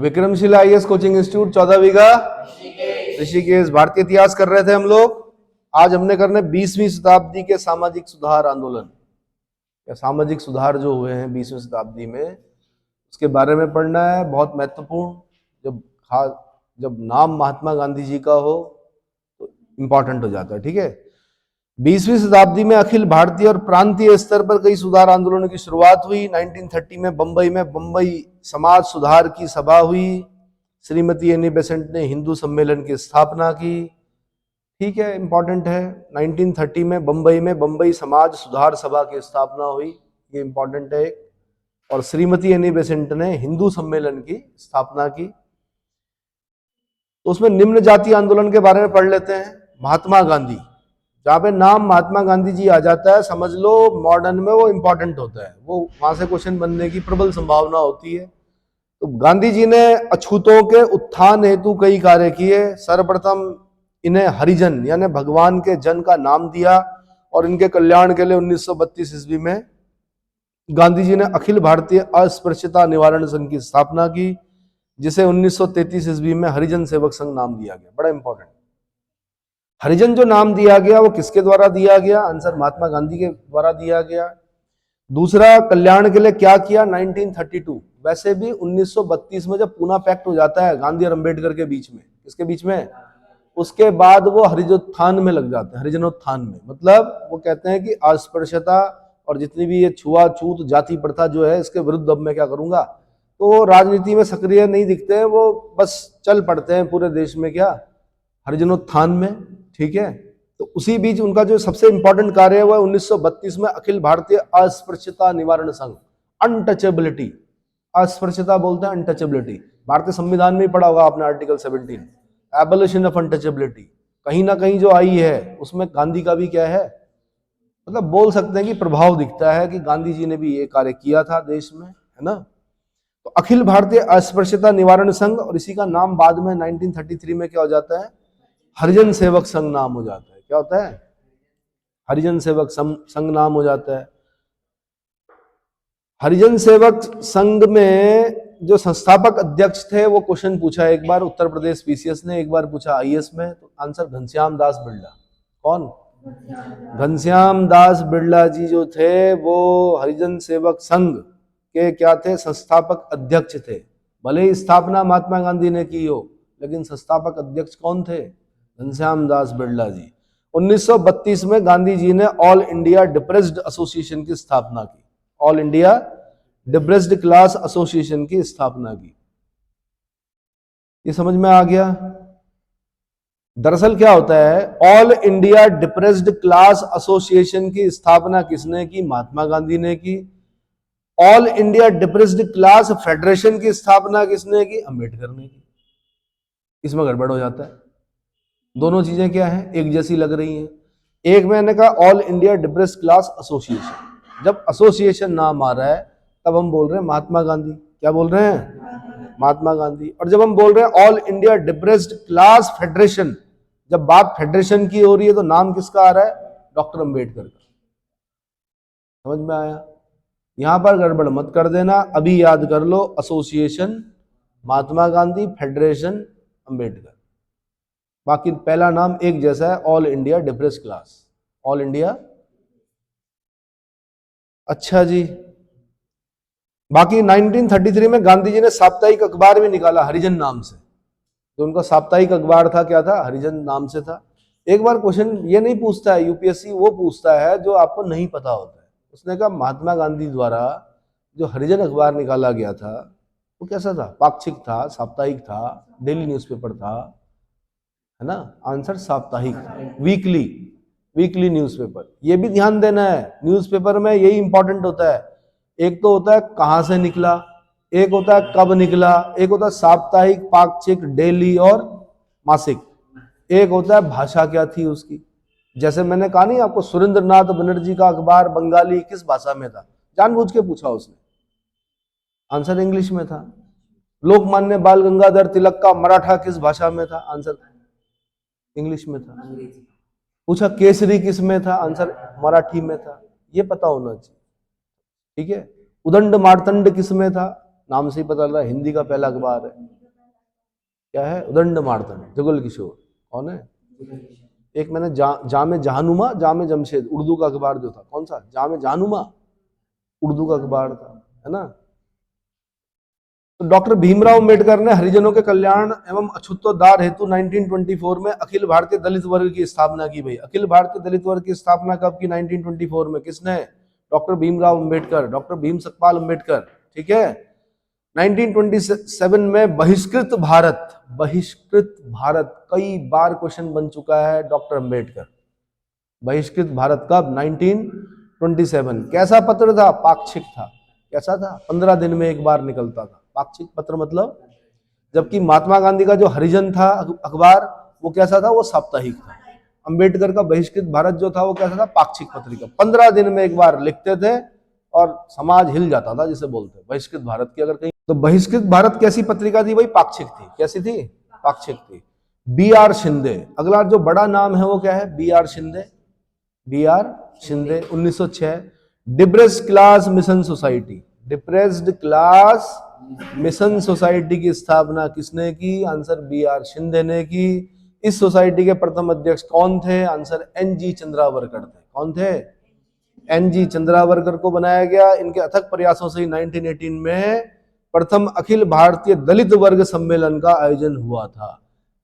Vikramshila IAS coaching institute 14 बीघा ऋषिकेश। भारतीय इतिहास कर रहे थे हम लोग। आज हमने करने 20वीं शताब्दी के सामाजिक सुधार आंदोलन या सामाजिक सुधार जो हुए हैं 20वीं शताब्दी में, उसके बारे में पढ़ना है। बहुत महत्वपूर्ण। जब नाम महात्मा गांधी जी का हो तो इंपॉर्टेंट हो जाता है। ठीक है। 20वीं शताब्दी में अखिल भारतीय और प्रांतीय स्तर पर कई सुधार आंदोलनों की शुरुआत हुई। 1930 में बंबई समाज सुधार की सभा हुई। श्रीमती एनी बेसेंट ने हिंदू सम्मेलन की स्थापना की। ठीक है, इंपॉर्टेंट है। 1930 में बंबई समाज सुधार सभा की स्थापना हुई, ये इंपॉर्टेंट है। और श्रीमती एनी बेसेंट ने हिंदू सम्मेलन की स्थापना की। तो उसमें निम्न जाति आंदोलन के बारे में पढ़ लेते हैं। महात्मा गांधी, जहां पे नाम महात्मा गांधी जी आ जाता है समझ लो मॉडर्न में वो इंपॉर्टेंट होता है, वो वहां से क्वेश्चन बनने की प्रबल संभावना होती है। तो गांधी जी ने अछूतों के उत्थान हेतु कई कार्य किए। सर्वप्रथम इन्हें हरिजन यानी भगवान के जन का नाम दिया और इनके कल्याण के लिए 1932 ईस्वी में गांधी जी ने अखिल भारतीय अस्पृश्यता निवारण संघ की स्थापना की, जिसे 1933 ईस्वी में हरिजन सेवक संघ नाम दिया गया। बड़ा इंपॉर्टेंट। हरिजन जो नाम दिया गया वो किसके द्वारा दिया गया? आंसर महात्मा गांधी के द्वारा दिया गया। दूसरा, कल्याण के लिए क्या किया? 1932। वैसे भी 1932 में जब पूना पैक्ट हो जाता है गांधी और अंबेडकर के बीच में, किसके बीच में? उसके बाद वो हरिजनोत्थान में लग जाते हैं। हरिजनोत्थान में मतलब वो कहते हैं कि अस्पृश्यता और जितनी भी ये छुआछूत जाति प्रथा जो है इसके विरुद्ध अब मैं क्या करूंगा। तो वो राजनीति में सक्रिय नहीं दिखते हैं, वो बस चल पड़ते हैं पूरे देश में क्या? हरिजनोत्थान में। ठीक है। तो उसी बीच उनका जो सबसे इंपॉर्टेंट कार्य है वो 1932 में अखिल भारतीय अस्पृश्यता निवारण संघ, अनटचेबिलिटी। अस्पृश्यता बोलते हैं अनटचेबिलिटी। भारतीय संविधान में ही पढ़ा होगा आपने आर्टिकल 17, एबोलिशन ऑफ अनटचेबिलिटी। कहीं ना कहीं जो आई है उसमें गांधी का भी क्या है, मतलब बोल सकते हैं कि प्रभाव दिखता है कि गांधी जी ने भी ये कार्य किया था देश में, है ना। तो अखिल भारतीय अस्पृश्यता निवारण संघ, और इसी का नाम बाद में 1933 में क्या हो जाता है? हरिजन सेवक संघ नाम हो जाता है। क्या होता है? हरिजन सेवक संघ नाम हो जाता है। हरिजन सेवक संघ में जो संस्थापक अध्यक्ष थे वो क्वेश्चन पूछा एक बार उत्तर प्रदेश पीसीएस ने, एक बार पूछा आईएएस में। तो आंसर घनश्याम दास बिरला। कौन? घनश्याम दास बिरला जी जो थे वो हरिजन सेवक संघ के क्या थे? संस्थापक अध्यक्ष थे। भले ही स्थापना महात्मा गांधी ने की हो, लेकिन संस्थापक अध्यक्ष कौन थे? घनश्याम दास बिरला जी। 1932 में गांधी जी ने ऑल इंडिया डिप्रेस्ड एसोसिएशन की स्थापना की। All India depressed class association की स्थापना की। ये समझ में आ गया? दरअसल क्या होता है, all India depressed class association की स्थापना किसने की? महात्मा गांधी ने की। All India depressed class federation की स्थापना किसने की? अंबेडकर ने की। इसमें गड़बड़ हो जाता है। दोनों चीजें क्या हैं? एक जैसी लग रही हैं। एक मैंने कहा all India depressed class association, जब एसोसिएशन नाम आ रहा है तब हम बोल रहे हैं महात्मा गांधी। क्या बोल रहे हैं? महात्मा गांधी। और जब हम बोल रहे हैं all India depressed class federation, जब बात फेडरेशन की हो रही है तो नाम किसका आ रहा है? डॉक्टर अंबेडकर का। समझ में आया? यहां पर गड़बड़ मत कर देना, अभी याद कर लो। Association Mahatma Gandhi, federation Ambedkar. बाकी पहला नाम एक जैसा है, all India depressed class, all India. अच्छा जी। बाकी 1933 में गांधी जी ने साप्ताहिक अखबार भी निकाला हरिजन नाम से। जो उनका साप्ताहिक अखबार था क्या था? हरिजन नाम से था। एक बार क्वेश्चन ये नहीं पूछता है यूपीएससी, वो पूछता है जो आपको नहीं पता होता है। उसने कहा महात्मा गांधी द्वारा जो हरिजन अखबार निकाला गया था वो कैसा था? पाक्षिक था, साप्ताहिक था, डेली न्यूज़पेपर था, है ना। आंसर साप्ताहिक था, वीकली न्यूज़पेपर। ये भी ध्यान देना है, न्यूज़पेपर में यही इंपॉर्टेंट होता है। एक तो होता है कहां से निकला, एक होता है कब निकला, एक होता है साप्ताहिक, पाक्षिक, डेली और मासिक, एक होता है भाषा क्या थी उसकी। जैसे मैंने कहा नहीं आपको, सुरेंद्रनाथ बनर्जी का अखबार बंगाली किस भाषा में था? जानबूझ के पूछा उसने, आंसर इंग्लिश में था। लोकमान्य बाल गंगाधर तिलक का मराठा किस भाषा में था? आंसर इंग्लिश में था। पूछा केसरी किस में था? आंसर मराठी में था। ये पता होना चाहिए। ठीक है। उदंड मार्तंड किस में था? नाम से ही पता लग रहा है हिंदी का पहला अखबार है। क्या है? उदंड मार्तंड, जुगल किशोर। कौन है? एक मैंने जामे जहानुमा, जामे जमशेद, उर्दू का अखबार जो था, कौन सा? जामे जहानुमा उर्दू का अखबार था, है ना। तो डॉक्टर भीमराव अंबेडकर ने हरिजनों के कल्याण एवं अछूतोद्धार हेतु 1924 में अखिल भारतीय दलित वर्ग की स्थापना की। भाई, अखिल भारतीय दलित वर्ग की स्थापना कब की? 1924 में। किसने? Doctor Bhimrao Ambedkar, doctor Bhim Satpal Ambedkar. ठीक है। 1927 में बहिष्कृत भारत, बहिष्कृत भारत कई बार क्वेश्चन बन चुका है। डॉक्टर अंबेडकर, बहिष्कृत भारत कब? 1927। कैसा पत्र था? पाक्षिक था। कैसा था? 15 दिन में एक बार निकलता था पाक्षिक पत्र, मतलब। जबकि महात्मा गांधी का जो हरिजन था अखबार, वो कैसा था? वो साप्ताहिक था। अंबेडकर का बहिष्कृत भारत जो था वो कैसा था? पाक्षिक पत्रिका। 15 दिन में एक बार लिखते थे और समाज हिल जाता था, जिसे बोलते हैं बहिष्कृत भारत की। अगर कहीं तो बहिष्कृत भारत कैसी पत्रिका थी भाई? पाक्षिक थी। कैसी थी? पाक्षिक थी। बी आर शिंदे, अगला जो बड़ा नाम है वो क्या है? B R Shinde, B R Shinde, 1906। Depressed class mission society, depressed class mission society की स्थापना किसने की? आंसर बी आर शिंदे ने की। इस सोसाइटी के प्रथम अध्यक्ष कौन थे? आंसर एन जी चंद्रावरकर थे। कौन थे? एन जी चंद्रावरकर को बनाया गया। इनके अथक प्रयासों से 1918 में प्रथम अखिल भारतीय दलित वर्ग सम्मेलन का आयोजन हुआ था।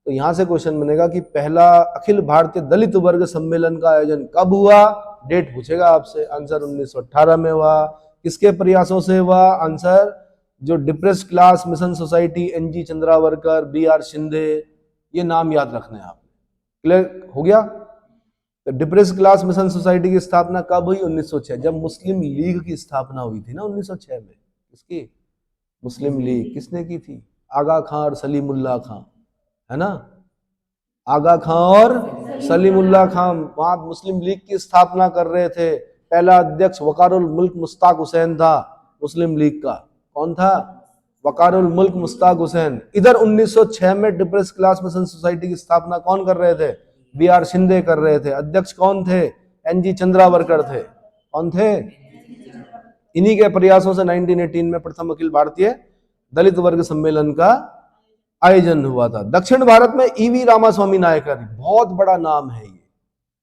तो यहां से क्वेश्चन बनेगा कि पहला अखिल भारतीय दलित वर्ग सम्मेलन का आयोजन कब हुआ? डेट पूछेगा आपसे। आंसर 1918 में हुआ। किसके प्रयासों से हुआ? आंसर जो depressed class mission society, N G Chandavarkar, B R Shinde, ये नाम याद रखने हैं आप। क्लियर हो गया? तो डिप्रेस्ड क्लास मिशन सोसाइटी की स्थापना कब हुई? 1906, जब मुस्लिम लीग की स्थापना हुई थी ना 1906 में। किसकी? मुस्लिम लीग। किसने की थी? आगा खां और सलीमुल्लाह खां, है ना। आगा खां और सलीमुल्लाह खां वहां मुस्लिम लीग की स्थापना कर रहे थे। पहला अध्यक्ष वकारुल मुल्क मुश्ताक हुसैन था मुस्लिम लीग का। कौन था? वकारुल मुल्क मुश्ताक हुसैन। इधर 1906 में डिप्रेस्ड क्लास मिशन सोसाइटी की स्थापना कौन कर रहे थे? बी आर शिंदे कर रहे थे। अध्यक्ष कौन थे? एन जी चंद्रावरकर थे। कौन थे? इन्हीं के प्रयासों से 1918 में प्रथम अखिल भारतीय दलित वर्ग सम्मेलन का आयोजन हुआ था। दक्षिण भारत में ईवी रामास्वामी नायकर, बहुत बड़ा नाम है ये।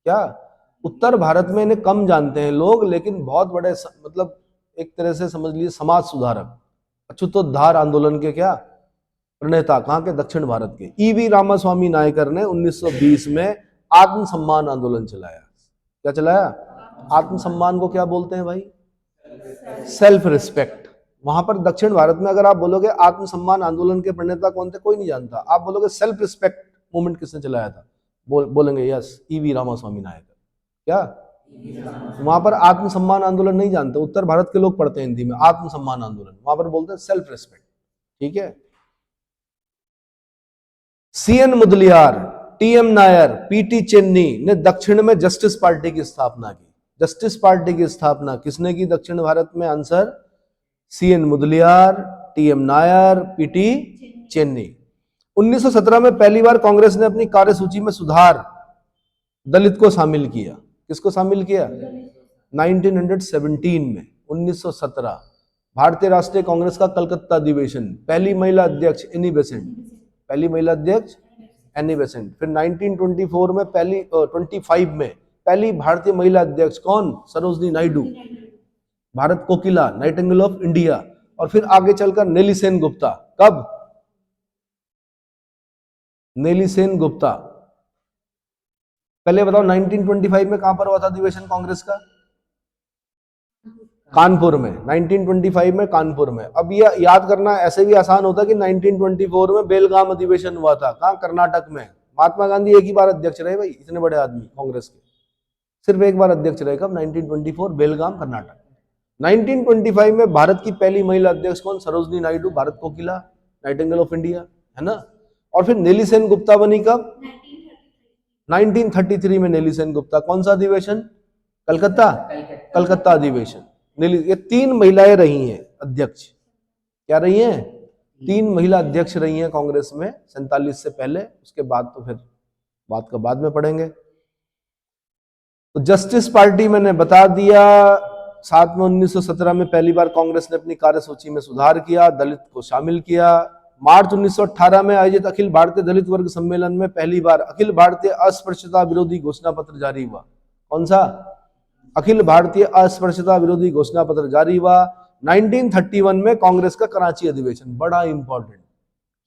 क्या? उत्तर भारत में इन्हें कम जानते हैं लोग, लेकिन बहुत बड़े मतलब एक तरह से समझ लीजिए समाज सुधारक, अछूतोद्धार आंदोलन के क्या प्रणेता। कहां के? दक्षिण भारत के। ईवी रामास्वामी नायकर ने 1920 में आत्मसम्मान आंदोलन चलाया। क्या चलाया? आत्मसम्मान को क्या बोलते हैं भाई? Self respect. वहां पर दक्षिण भारत में अगर आप बोलोगे आत्मसम्मान आंदोलन के प्रणेता कौन थे, कोई नहीं जानता। आप बोलोगे सेल्फ रिस्पेक्ट मूवमेंट किसने चलाया था, बोलेंगे यस ईवी रामास्वामी नायकर। क्या? वहां पर आत्मसम्मान आंदोलन नहीं जानते, उत्तर भारत के लोग पढ़ते हैं हिंदी में आत्मसम्मान आंदोलन, वहां पर बोलते हैं सेल्फ रिस्पेक्ट। ठीक है। C N Mudaliar, T M Nair, P T Chetty ने दक्षिण में जस्टिस पार्टी की स्थापना की। जस्टिस पार्टी की स्थापना किसने की दक्षिण भारत में? Answer C N Mudaliar, T M Nair, P T Chetty. 1917 में पहली बार कांग्रेस ने अपनी कार्यसूची में सुधार, दलित को शामिल किया। किसको शामिल किया? 1917 में, 1917 भारतीय राष्ट्रीय कांग्रेस का कलकत्ता अधिवेशन। पहली महिला अध्यक्ष एनी बेसेंट, पहली महिला अध्यक्ष एनी बेसेंट। फिर 1924 में पहली 25 में पहली भारतीय महिला अध्यक्ष कौन? सरोजनी नायडू, भारत कोकिला, नाइटिंगेल ऑफ इंडिया। और फिर आगे चलकर नेली सेन गुप्ता। कब? नेली सेन गुप्ता। पहले बताओ 1925 में कहां पर हुआ था अधिवेशन कांग्रेस का? कानपुर में। 1925 में कानपुर में। अब ये याद करना ऐसे भी आसान होता कि 1924 में बेलगाम अधिवेशन हुआ था। कहां? कर्नाटक में। महात्मा गांधी एक ही बार अध्यक्ष रहे भाई, इतने बड़े आदमी कांग्रेस के, सिर्फ एक बार अध्यक्ष रहे। कब? 1924 बेलगाम कर्नाटक। 1925 में भारत की पहली महिला अध्यक्ष कौन? सरोजनी नायडू, भारत कोकिला, नाइटिंगेल ऑफ इंडिया, है ना। और फिर नेली सेन गुप्ता बनी कब? 1933 में नेली सेन गुप्ता। कौन सा अधिवेशन? कलकत्ता, कलकत्ता अधिवेशन। ये 3 महिलाएं रही हैं अध्यक्ष। क्या रही हैं? 3 महिला अध्यक्ष रही हैं कांग्रेस में 47 से पहले। उसके बाद तो फिर बात का बाद में पढ़ेंगे। तो जस्टिस पार्टी मैंने बता दिया, 2007 में 1917 में पहली बार कांग्रेस ने अपनी कार्यसूची में सुधार किया, दलित को शामिल किया। मार्च 1918 में आयोजित अखिल भारतीय दलित वर्ग सम्मेलन में पहली बार अखिल भारतीय अस्पृश्यता विरोधी घोषणा पत्र जारी हुआ। कौन सा? अखिल भारतीय अस्पृश्यता विरोधी घोषणा पत्र जारी हुआ। 1931 में कांग्रेस का कराची अधिवेशन, बड़ा इंपॉर्टेंट।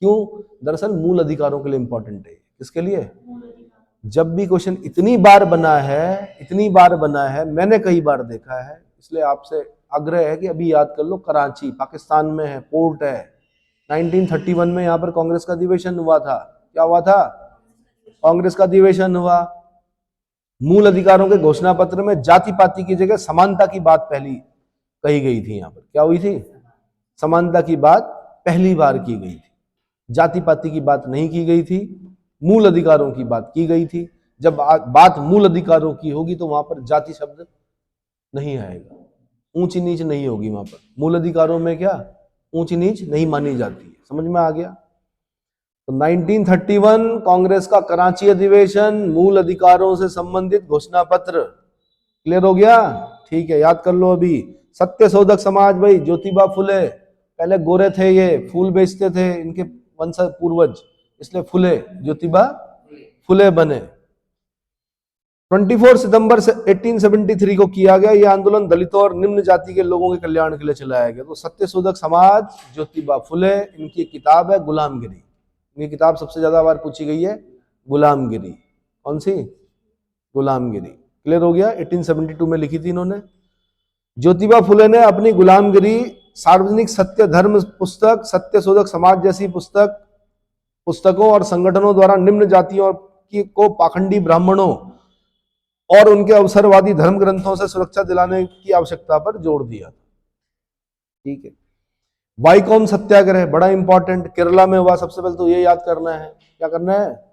क्यों? दरअसल मूल अधिकारों के लिए इंपॉर्टेंट है। किसके लिए? जब भी क्वेश्चन इतनी बार बना है, मैंने कई बार देखा है, इसलिए आपसे आग्रह है कि अभी याद कर लो। कराची पाकिस्तान में है, पोर्ट है। 1931 में यहाँ पर कांग्रेस का अधिवेशन हुआ था। क्या हुआ था? कांग्रेस का अधिवेशन हुआ। मूल अधिकारों के घोषणा पत्र में जाति पाति की जगह समानता की बात पहली कही गई थी। यहाँ पर क्या हुई थी? समानता की बात पहली बार की गई थी। जाति पाति की बात नहीं की गई थी, मूल अधिकारों की बात की गई थी। जब बात मूल अधिकारों की होगी तो वहां पर जाति शब्द नहीं आएगा, ऊंची नीच नहीं होगी। वहां पर मूल अधिकारों में क्या ऊंची नीच नहीं मानी जाती है। समझ में आ गया? तो 1931 कांग्रेस का कराची अधिवेशन, मूल अधिकारों से संबंधित घोषणा पत्र। क्लियर हो गया? ठीक है, याद कर लो। अभी सत्य शोधक समाज, भाई ज्योतिबा फुले, पहले गोरे थे, ये फूल बेचते थे, इनके वंश पूर्वज, इसलिए फुले, ज्योतिबा फुले बने। 24 सितंबर से 1873 को किया गया। यह आंदोलन दलितों और निम्न जाति के लोगों के कल्याण के लिए चलाया गया। तो सत्य शोधक समाज, ज्योतिबा फुले, इनकी किताब है गुलामगिरी। इनकी किताब सबसे ज्यादा बार पूछी गई है, गुलामगिरी। कौन सी? गुलामगिरी। क्लियर हो गया? 1872 में लिखी थी इन्होंने। ज्योतिबा फुले ने अपनी गुलामगिरी, सार्वजनिक सत्य धर्म पुस्तक, सत्य शोधक समाज जैसी पुस्तकों और संगठनों द्वारा निम्न जातियों को पाखंडी ब्राह्मणों और उनके अवसरवादी धर्म ग्रंथों से सुरक्षा दिलाने की आवश्यकता पर जोर दिया। ठीक है। वाईकोम सत्याग्रह, बड़ा इंपॉर्टेंट, केरला में हुआ। सबसे पहले तो ये याद करना है। क्या करना है?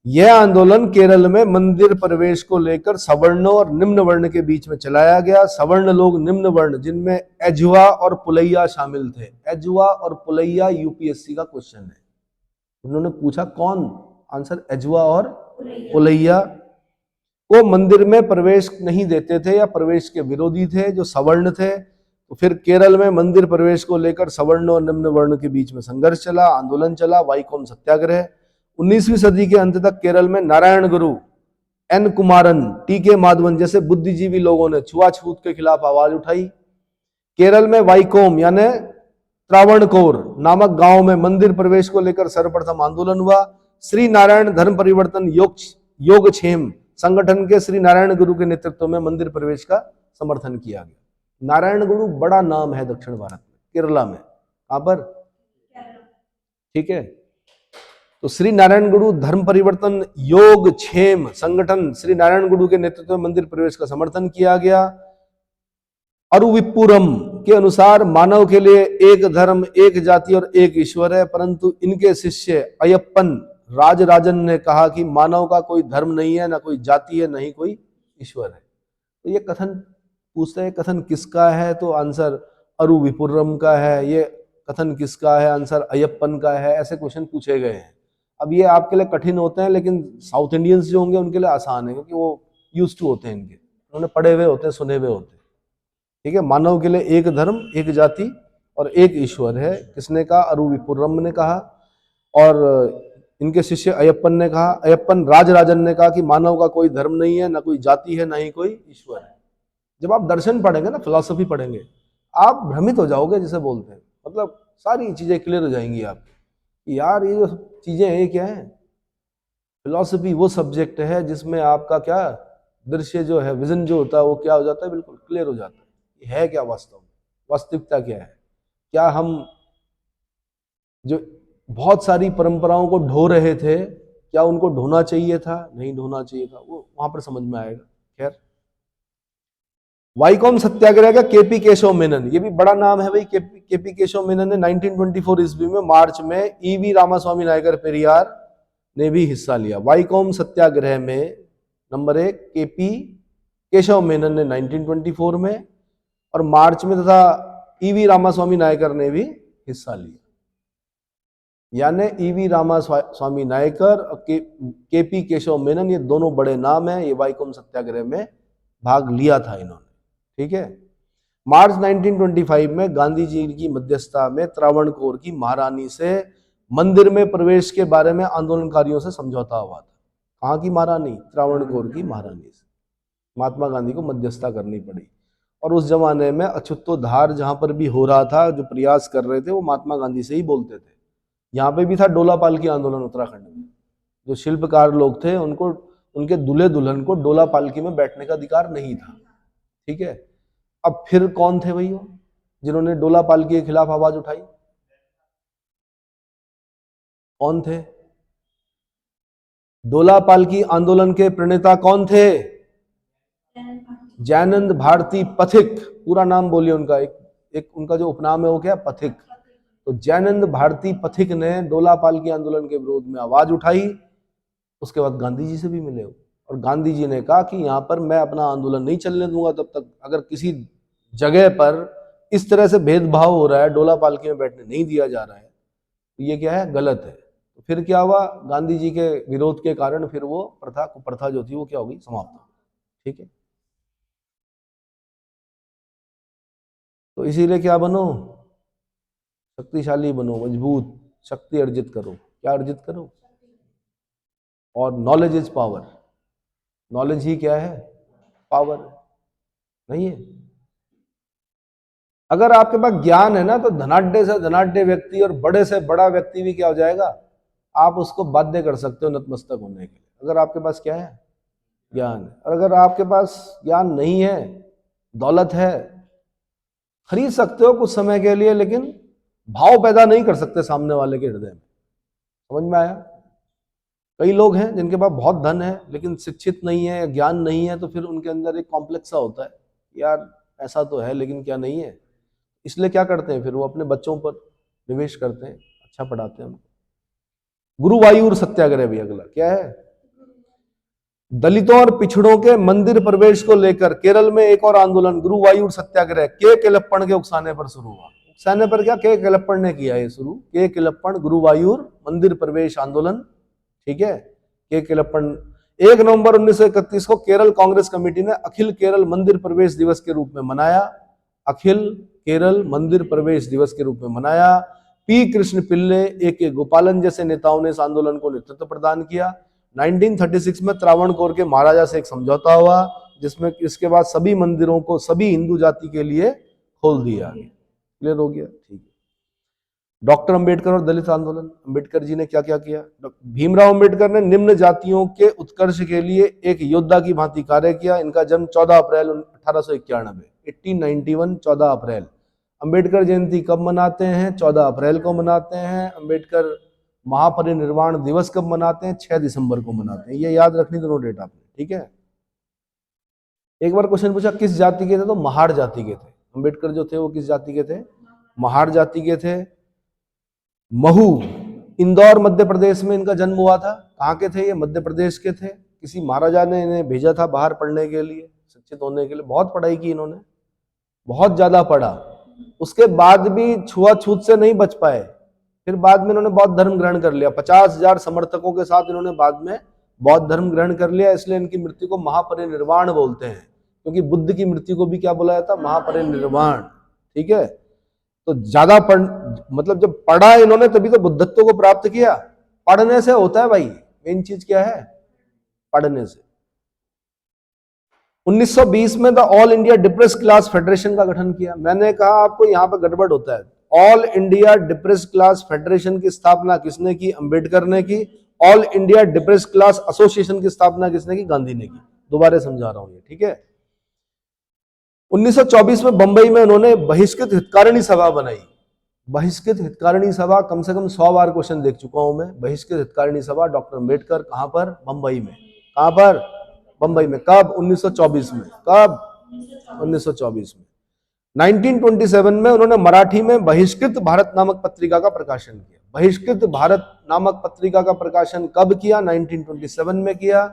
यह आंदोलन केरल में मंदिर प्रवेश को लेकर सवर्णों और निम्न वर्ण के बीच में चलाया गया। सवर्ण लोग, निम्न वर्ण, जिनमें एजुआ और पुलैया शामिल थे। एजुआ और पुलैया यूपीएससी का क्वेश्चन है। उन्होंने पूछा कौन? आंसर एजुआ और पुलैया को मंदिर में प्रवेश नहीं देते थे या प्रवेश के विरोधी थे, जो सवर्ण थे। तो फिर केरल में मंदिर प्रवेश को लेकर सवर्ण और निम्न वर्ण के बीच में संघर्ष चला, आंदोलन चला, वाईकोम सत्याग्रह। 19वीं सदी के अंत तक केरल में नारायण गुरु, एन कुमारन, टी.के. माधवन जैसे बुद्धिजीवी लोगों ने छुआछूत के खिलाफ आवाज उठाई। केरल में वाईकोम यानी त्रावणकोर नामक गांव में मंदिर प्रवेश को लेकर सर्वप्रथम आंदोलन हुआ। श्री नारायण धर्म परिवर्तन योगक्षेम संगठन के श्री नारायण गुरु के नेतृत्व में मंदिर प्रवेश का समर्थन किया गया। नारायण गुरु बड़ा नाम है दक्षिण भारत में, केरला में। कहां पर? ठीक है। तो श्री नारायण गुरु धर्म परिवर्तन योगक्षेम संगठन श्री नारायण गुरु के नेतृत्व में मंदिर प्रवेश का समर्थन किया गया। अरुविपुरम के अनुसार मानव के लिए एक धर्म, एक जाति और एक ईश्वर है, परंतु इनके शिष्य अयप्पन राजराजन ने कहा कि मानव का कोई धर्म नहीं है, ना कोई जाति है, नहीं कोई ईश्वर है। तो ये कथन पूछते हैं, कथन किसका है? तो आंसर अरुविपुरम का है। ये कथन किसका है? आंसर अयप्पन का है। ऐसे क्वेश्चन पूछे गए हैं। अब ये आपके लिए कठिन होते हैं, लेकिन साउथ इंडियंस जो होंगे उनके लिए आसान है, क्योंकि वो यूज्ड टू होते हैं इनके, उन्होंने पढ़े हुए होते हैं, सुने हुए होते हैं। ठीक है। मानव के लिए एक धर्म, एक जाति और एक ईश्वर है। किसने कहा? अरुविपुरम ने कहा। और इनके शिष्य अयप्पन ने कहा, अयप्पन राजराजन ने कहा कि मानव का कोई धर्म नहीं है, ना कोई जाति है, ना ही कोई ईश्वर है। जब आप दर्शन पढ़ेंगे ना, फिलॉसफी पढ़ेंगे, आप भ्रमित हो जाओगे, जिसे बोलते हैं, मतलब सारी चीजें क्लियर हो जाएंगी आपकी। यार ये जो चीजें हैं क्या है? फिलॉसफी वो सब्जेक्ट है जिसमें आपका क्या दृश्य जो है, विजन जो होता है, वो क्या हो जाता है? बिल्कुल क्लियर हो जाता है। ये है क्या वास्तव में, वास्तविकता क्या है? क्या हम जो बहुत सारी परंपराओं को ढो रहे थे, क्या उनको ढोना चाहिए था? नहीं ढोना चाहिए था, वो वहां पर समझ में आएगा। खैर, वाईकोम सत्याग्रह का केपी केशव मेनन, ये भी बड़ा नाम है भाई। केपी केशव मेनन ने 1924 ईस्वी में मार्च में ईवी रामास्वामी नायकर पेरियार ने भी हिस्सा लिया। वाईकोम सत्याग्रह में नंबर 1 केपी केशव मेनन ने 1924 में और मार्च में, तथा ईवी रामास्वामी नायकर ने भी हिस्सा लिया। यानी ईवी रामास्वामी नायकर और केपी केशव मेनन, ये दोनों बड़े नाम हैं। ये वाईकोम सत्याग्रह में भाग लिया था इन्होंने। ठीक है। मार्च 1925 में गांधी जी की मध्यस्थता में त्रावणकोर की महारानी से मंदिर में प्रवेश के बारे में आंदोलनकारियों से समझौता हुआ था। कहाँ की महारानी? त्रावणकोर की महारानी से महात्मा गांधी को मध्यस्थता करनी पड़ी। और उस जमाने में अछूतोद्धार जहां पर भी हो रहा था, जो प्रयास कर रहे थे, वो महात्मा गांधी से ही बोलते थे। यहाँ पे भी था डोला पालकी आंदोलन उत्तराखंड में। जो शिल्पकार लोग थे उनको, उनके दूल्हे दुल्हन को डोला पालकी में बैठने का अधिकार नहीं था। ठीक है। अब फिर कौन थे भैया जिन्होंने डोला पालकी के खिलाफ आवाज उठाई? कौन थे? डोला पालकी आंदोलन के प्रणेता कौन थे? जैनंद भारती पथिक। पूरा नाम बोलिए उनका। एक उनका जो उपनाम है वो क्या? पथिक। तो जैनंद भारती पथिक ने डोला पालकी आंदोलन के विरोध में आवाज उठाई। उसके बाद गांधी जी से भी मिले और गांधी जी ने कहा कि यहां पर मैं अपना आंदोलन नहीं चलने दूंगा तब तक, अगर किसी जगह पर इस तरह से भेदभाव हो रहा है, डोला पालकी में बैठने नहीं दिया जा रहा है, तो ये क्या है? गलत है। तो फिर क्या हुआ? गांधी जी के विरोध के कारण फिर वो प्रथा जो थी वो क्या होगी? समाप्त हो। ठीक है। तो इसीलिए क्या बनो? शक्तिशाली बनो, मजबूत, शक्ति अर्जित करो। क्या अर्जित करो? और नॉलेज इज पावर। नॉलेज ही क्या है? पावर नहीं है। अगर आपके पास ज्ञान है ना, तो धनाढ्य से धनाढ्य व्यक्ति और बड़े से बड़ा व्यक्ति भी क्या हो जाएगा? आप उसको बाध्य कर सकते हो नतमस्तक होने के लिए, अगर आपके पास क्या है? ज्ञान है। और अगर आपके पास ज्ञान नहीं है, दौलत है, खरीद सकते हो कुछ समय के लिए, लेकिन भाव पैदा नहीं कर सकते सामने वाले के हृदय में। समझ में आया? कई लोग हैं जिनके पास बहुत धन है लेकिन शिक्षित नहीं है या ज्ञान नहीं है, तो फिर उनके अंदर एक कॉम्प्लेक्स सा होता है, यार ऐसा तो है लेकिन क्या नहीं है। इसलिए क्या करते हैं फिर वो? अपने बच्चों पर निवेश करते हैं, अच्छा पढ़ाते हैं उनको। गुरुवायूर सत्याग्रह भी अगला क्या है? दलितों और पिछड़ों के मंदिर प्रवेश को लेकर केरल में एक और आंदोलन, गुरुवायूर सत्याग्रह, के केलप्पन के उकसाने पर शुरू हुआ। उकसाने पर क्या? के केलप्पन ने किया ये शुरू। के केलप्पन गुरुवायूर मंदिर प्रवेश आंदोलन। ठीक है। के केलप्पन 1 नवंबर 1931 को केरल कांग्रेस कमेटी ने अखिल केरल मंदिर प्रवेश दिवस के रूप में मनाया। अखिल केरल मंदिर प्रवेश दिवस के रूप में मनाया। पी कृष्ण पिल्ले, ए के गोपालन जैसे नेताओं ने इस आंदोलन को नेतृत्व प्रदान किया। 1936 में त्रावणकोर के महाराजा से एक समझौता हुआ, जिसमें इसके बाद सभी मंदिरों को सभी हिंदू जाति के लिए खोल दिया। क्लियर हो गया? ठीक है। डॉक्टर अंबेडकर और दलित आंदोलन। अंबेडकर जी ने क्या क्या किया? भीमराव अंबेडकर ने निम्न जातियों के उत्कर्ष के लिए एक योद्धा की भांति कार्य किया। इनका जन्म 14 अप्रैल 1891, 1891, 14 अप्रैल। अंबेडकर जयंती कब मनाते हैं? 14 अप्रैल को मनाते हैं। अंबेडकर महापरिनिर्वाण दिवस कब मनाते हैं? 6 दिसंबर को मनाते हैं। ये याद रखनी दोनों डेट आपने। ठीक है। एक बार क्वेश्चन पूछा किस जाति के थे, तो महार जाति के थे। अंबेडकर जो थे वो किस जाति के थे? महार जाति के थे। महू, इंदौर मध्य प्रदेश में इनका जन्म हुआ था। कहाँ के थे ये? मध्य प्रदेश के थे। किसी महाराजा ने इन्हें भेजा था बाहर पढ़ने के लिए, शिक्षित होने के लिए। बहुत पढ़ाई की इन्होंने, बहुत ज्यादा पढ़ा। उसके बाद भी छुआछूत से नहीं बच पाए। फिर बाद में इन्होंने बौद्ध धर्म ग्रहण कर लिया। 50,000 समर्थकों के साथ इन्होंने बाद में बौद्ध धर्म ग्रहण कर लिया। इसलिए इनकी मृत्यु को महापरिनिर्वाण बोलते हैं, क्योंकि बुद्ध की मृत्यु को भी क्या बोला जाता? महापरिनिर्वाण। ठीक है। तो ज्यादा मतलब जब पढ़ा इन्होंने तभी तो बुद्धत्व को प्राप्त किया। पढ़ने से होता है भाई। मेन चीज क्या है? पढ़ने से। 1920 में the all India depress class federation का गठन किया। मैंने कहा आपको यहाँ पे गड़बड़ होता है। All India depress class federation की स्थापना किसने की? अंबेडकर ने की। All India depress class association की स्थापना किसने की? गांधी ने की। दोबारा समझा रहा हूं ये। ठीक है। 1924 में बंबई में उन्होंने बहिष्कृत हितकारिणी सभा बनाई। बहिष्कृत हितकारिणी सभा कम से कम 100 बार क्वेश्चन देख चुका हूं मैं। बहिष्कृत हितकारिणी सभा डॉक्टर अंबेडकर, कहां पर? बंबई में। कहां पर? बंबई में। कब? 1924 में। कब? 1924 में। 1927 में उन्होंने मराठी में बहिष्कृत भारत नामक पत्रिका का प्रकाशन किया। बहिष्कृत भारत नामक पत्रिका का प्रकाशन कब किया? 1927 में किया।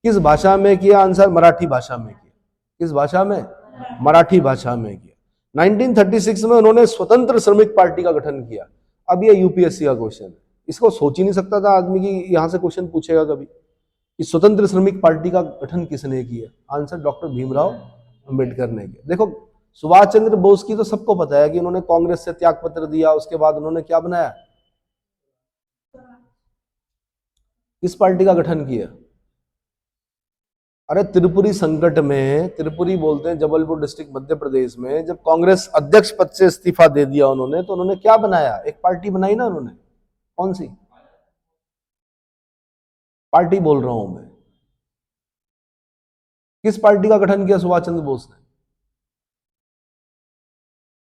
किस भाषा में किया? आंसर मराठी भाषा में किया। किस भाषा में? मराठी भाषा में किया। 1936 में उन्होंने स्वतंत्र श्रमिक पार्टी का गठन किया। अब ये यूपीएससी का क्वेश्चन है, इसको सोच ही नहीं सकता था आदमी की यहां से क्वेश्चन पूछेगा कभी कि स्वतंत्र श्रमिक पार्टी का गठन किसने किया। आंसर डॉक्टर भीमराव अम्बेडकर ने किया। देखो सुभाष चंद्र बोस की तो सबको पता है कि उन्होंने कांग्रेस से त्याग पत्र दिया, उसके बाद उन्होंने क्या बनाया, किस पार्टी का गठन किया? अरे त्रिपुरी संकट में, त्रिपुरी बोलते हैं जबलपुर डिस्ट्रिक्ट मध्य प्रदेश में, जब कांग्रेस अध्यक्ष पद से इस्तीफा दे दिया उन्होंने, तो उन्होंने क्या बनाया, एक पार्टी बनाई ना उन्होंने। कौन सी पार्टी बोल रहा हूं मैं? किस पार्टी का गठन किया सुभाष चंद्र बोस ने?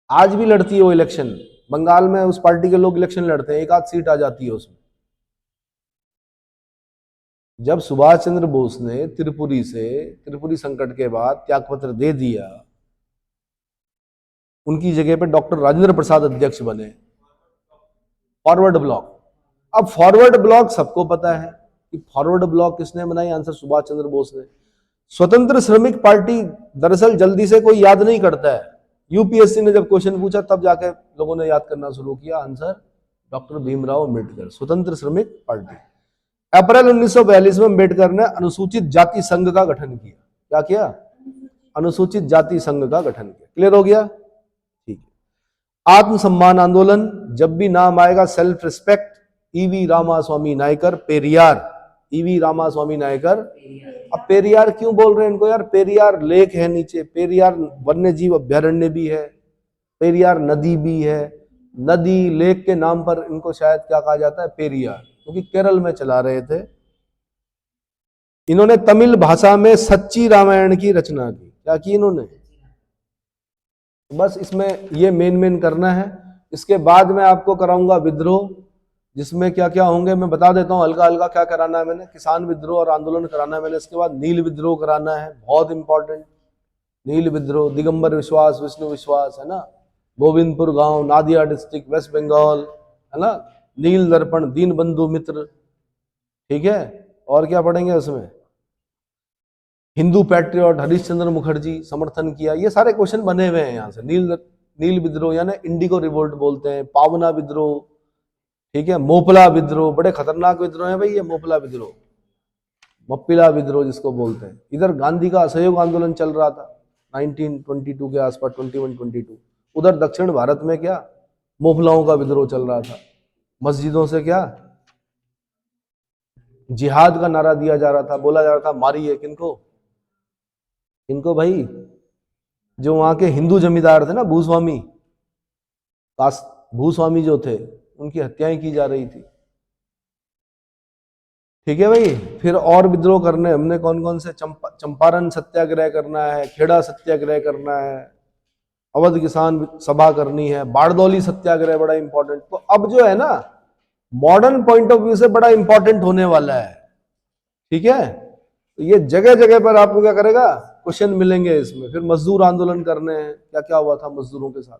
आज भी लड़ती है वो इलेक्शन, बंगाल में उस पार्टी के लोग इलेक्शन लड़ते हैं, एक आध सीट आ जाती है उसमें। जब सुभाष चंद्र बोस ने त्रिपुरी संकट के बाद त्यागपत्र दे दिया, उनकी जगह पे डॉक्टर राजेंद्र प्रसाद अध्यक्ष बने, फॉरवर्ड ब्लॉक। अब फॉरवर्ड ब्लॉक सबको पता है कि फॉरवर्ड ब्लॉक किसने बनाई, आंसर सुभाष चंद्र बोस ने। स्वतंत्र श्रमिक पार्टी दरअसल जल्दी से कोई याद नहीं करता है, यूपीएससी ने जब क्वेश्चन पूछा तब जाके लोगों ने याद करना शुरू किया, आंसर डॉक्टर भीमराव अम्बेडकर, स्वतंत्र श्रमिक पार्टी। अप्रैल 1942 में अम्बेडकर ने अनुसूचित जाति संघ का गठन किया। क्या किया? अनुसूचित जाति संघ का गठन किया। क्लियर हो गया? ठीक है। आत्मसम्मान आंदोलन, जब भी नाम आएगा self respect, E V Ramaswamy Naicker, Periyar, E V Ramaswamy Naicker. अब पेरियार क्यों बोल रहे हैं इनको यार? पेरियार लेक है नीचे, पेरियार वन्य जीव अभ्यारण्य भी है, पेरियार नदी भी है, नदी लेक के नाम पर इनको शायद क्या कहा जाता है, पेरियार, क्योंकि केरल में चला रहे थे। इन्होंने तमिल भाषा में सच्ची रामायण की रचना की। क्या की इन्होंने? बस इसमें ये मेन करना है। इसके बाद मैं आपको कराऊंगा विद्रोह, जिसमें क्या क्या होंगे मैं बता देता हूं हल्का हल्का। क्या कराना है मैंने? किसान विद्रोह और आंदोलन कराना है मैंने। इसके बाद नील विद्रोह कराना है, बहुत इंपॉर्टेंट। नील विद्रोह, दिगंबर विश्वास, विष्णु विश्वास, है ना, गोविंदपुर गांव, नादिया डिस्ट्रिक्ट, वेस्ट बंगाल, है ना, नील दर्पण, दीन बंधु मित्र, ठीक है। और क्या पढ़ेंगे उसमें? हिंदू पैट्रियट, हरीश चंद्र मुखर्जी समर्थन किया। ये सारे क्वेश्चन बने हुए हैं यहाँ से। नील विद्रोह यानी इंडिगो रिवोल्ट बोलते हैं, पावना विद्रोह, ठीक है, मोपला विद्रोह, बड़े खतरनाक विद्रोह है भाई ये, मोपला विद्रोह, मप्पिला विद्रोह जिसको बोलते हैं। इधर गांधी का असहयोग आंदोलन चल रहा था 1922 के आसपास, 21-22। उधर दक्षिण भारत में क्या, मोपलाओं का विद्रोह चल रहा था। मस्जिदों से क्या, जिहाद का नारा दिया जा रहा था, बोला जा रहा था मारिए किनको, किनको भाई, जो वहां के हिंदू जमींदार थे ना, भूस्वामी, भूस्वामी जो थे, उनकी हत्याएं की जा रही थी। ठीक है भाई। फिर और विद्रोह करने हमने कौन कौन से, चंपारण सत्याग्रह करना है, खेड़ा सत्याग्रह करना है, अवध किसान सभा करनी है, बारडोली सत्याग्रह बड़ा इंपॉर्टेंट। तो अब जो है ना, मॉडर्न पॉइंट ऑफ व्यू से बड़ा इंपॉर्टेंट होने वाला है, ठीक है। तो ये जगह जगह पर आपको क्या करेगा, क्वेश्चन मिलेंगे इसमें। फिर मजदूर आंदोलन करने हैं, क्या क्या हुआ था मजदूरों के साथ।